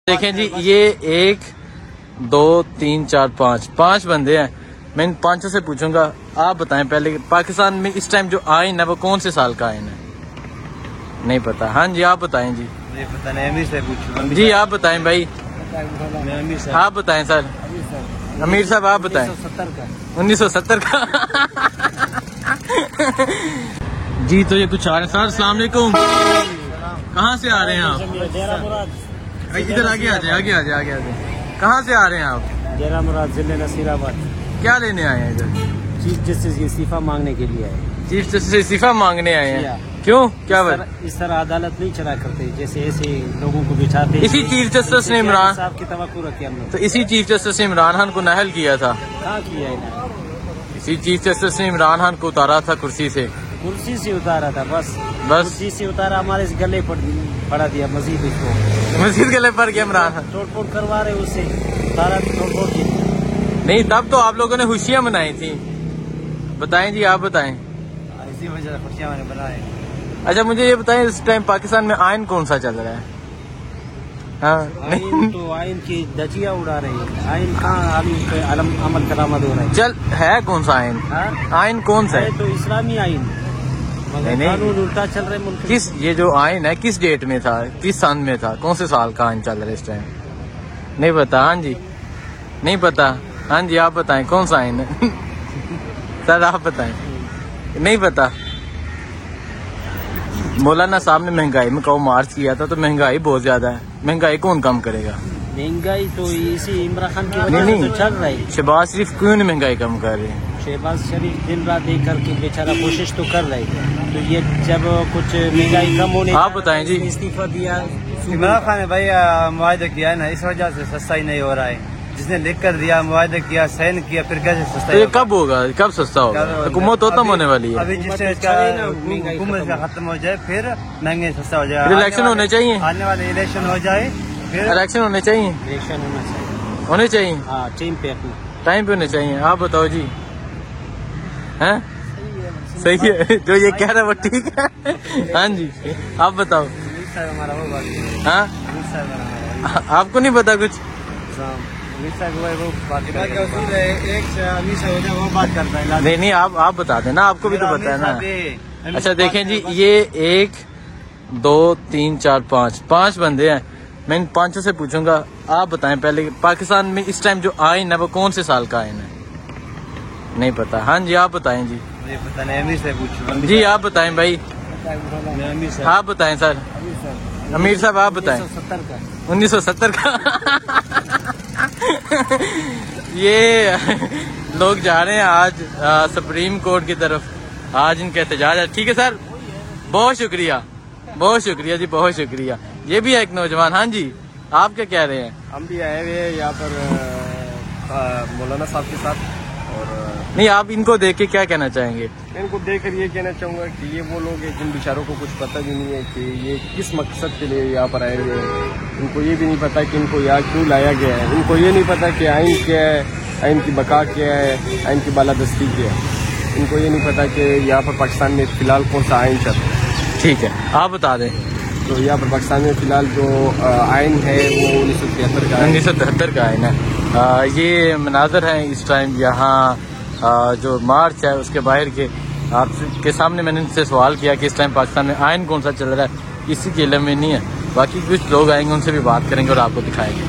देखें जी, ये 1 2 3 4 5 बंदे हैं। मैं इन पांचों से पूछूंगा, आप बताएं पहले पाकिस्तान में इस टाइम जो आइन है वो कौन से साल का आइन है? नहीं पता। हाँ जी, आप बताएं जी। नहीं पता नहीं, अमीर से पूछो जी आप बताएं भाई। आप बताएं सर। अमीर साहब आप बताएं। 1970 का। जी तो ये कुछ आ रहे हैं सर। अस्सलाम वालेकुम। कहाँ से आ रहे हैं आप? इधर आगे आ जाए, आगे आ जाए, आगे आ जाए। कहाँ से आ रहे हैं आप? जेरा मुराद जिले नसीराबाद। क्या लेने आए हैं इधर? चीफ जस्टिस इस्तीफा मांगने के लिए आए। चीफ जस्टिस इस्तीफा मांगने आए हैं? क्यों, क्या बात? इस तरह अदालत नहीं चला करते, जैसे ऐसे लोगों को बिछाते। इसी चीफ जस्टिस ने इमरान साहब की तवक्कुर रखी हमने। तो इसी चीफ जस्टिस ने इमरान खान को नाअहल किया था। कहाँ किया है? इसी चीफ जस्टिस ने इमरान खान को उतारा था कुर्सी से। कुर्सी से उतारा था, बस कुर्सी से उतारा, हमारे इस गले पड़ा दिया मजीद इसको। मजीद गले पर गया इमरान खान। तोड़ फोड़ करवा रहे उससे, तारा तोड़ फोड़ की। नहीं, तब तो आप लोगों ने खुशियाँ मनाई थी। बताएं जी, आप बताएं। इसी वजह से खुशियाँ मैंने बनाई। अच्छा मुझे ये बताएं, इस टाइम पाकिस्तान में आइन कौन सा चल रहा है? हाँ आइन तो आइन की धजिया उड़ा रही है। आइन कहाँ अमल दरामद हो रहा है? चल है कौन सा आइन? आइन कौन सा है? तो इस्लामी आइन, मगर कानून उल्टा चल रहा है मुल्क में। किस, ये जो आइन है किस डेट में था, किस सन में था, कौन से साल का आइन चल रहा है इस टाइम? नहीं पता। हाँ जी, नहीं पता। हाँ जी आप बताएं कौन सा आइन है? सर आप बताएं। नहीं पता। मौलाना साहब ने महंगाई में कहो मार्च किया था, तो महंगाई बहुत ज्यादा है। महंगाई कौन कम करेगा? महंगाई तो इसी इमरान खान की वजह से तो चल रही है। शहबाज शरीफ क्यों नहीं महंगाई कम कर रहे? शहबाज शरीफ दिन रात एक करके बेचारा कोशिश तो कर रहे हैं, तो ये जब कुछ महंगाई कम होने, आप बताएं जी। इस्तीफा दिया इमरान खान ने भाई मुआहदा किया है ना, इस वजह से सस्ता ही नहीं हो रहा है। जिसने लिख कर दिया, मुआहदा किया, साइन किया, फिर कैसे सस्ता? तो ये कब होगा, कब सस्ता होगा? हुकूमत तो खत्म होने वाली है। अभी जिससे हुकूमत खत्म हो जाए फिर महंगे सस्ता हो जाए। इलेक्शन होने चाहिए, आने वाले इलेक्शन हो जाए, फिर इलेक्शन होने चाहिए, इलेक्शन होने चाहिए। हाँ, टाइम पे होने चाहिए। आप बताओ जी। हैं? सही है जो ये कह रहा है वो ठीक है। हाँ जी आप बताओ। हाँ आपको नहीं पता कुछ? नहीं नहीं, आप बता देना, आपको भी तो पता है ना। अच्छा देखें जी, ये 1 2 3 4 5 बंदे हैं। मैं इन पांचों से पूछूंगा, आप बताएं पहले पाकिस्तान में इस टाइम जो आइन है वो कौन से साल का आइन है? नहीं पता। हाँ जी आप बताएं जी। पता नहीं, अमीर से पूछो जी आप बताएं भाई। आप बताएं सर। अमीर साहब आप बताएं। 1970 का। ये लोग जा रहे हैं आज सुप्रीम कोर्ट की तरफ। आज इनका एहतजाज है। ठीक है सर, बहुत शुक्रिया, बहुत शुक्रिया जी, बहुत शुक्रिया। ये भी है एक नौजवान। हाँ जी आप क्या कह रहे हैं? हम भी आए हुए हैं यहाँ पर मौलाना साहब के साथ। और नहीं, आप इनको देख के क्या कहना चाहेंगे? इनको देखकर ये कहना चाहूँगा कि ये वो लोग हैं जिन बेचारों को कुछ पता भी नहीं है कि ये किस मकसद के लिए यहाँ पर आए हुए हैं। इनको ये भी नहीं पता कि इनको यहाँ क्यों लाया गया है। इनको ये नहीं पता कि आइन क्या है, आइन की बका क्या है, आइन की बालादस्ती क्या है। इनको ये नहीं पता कि यहाँ पर पाकिस्तान में फ़िलहाल कौन सा आइन चल रहा है। ठीक है, आप बता दें। तो यहाँ पर पाकिस्तान में फ़िलहाल जो आइन है वो 1973 का 1973 का आइन है। ये मनाजर हैं इस टाइम यहाँ जो मार्च है उसके बाहर के। आपके सामने मैंने इनसे सवाल किया कि इस टाइम पाकिस्तान में आइन कौन सा चल रहा है, किसी के इल्म में नहीं है। बाकी कुछ लोग आएंगे, उनसे भी बात करेंगे और आपको दिखाएंगे।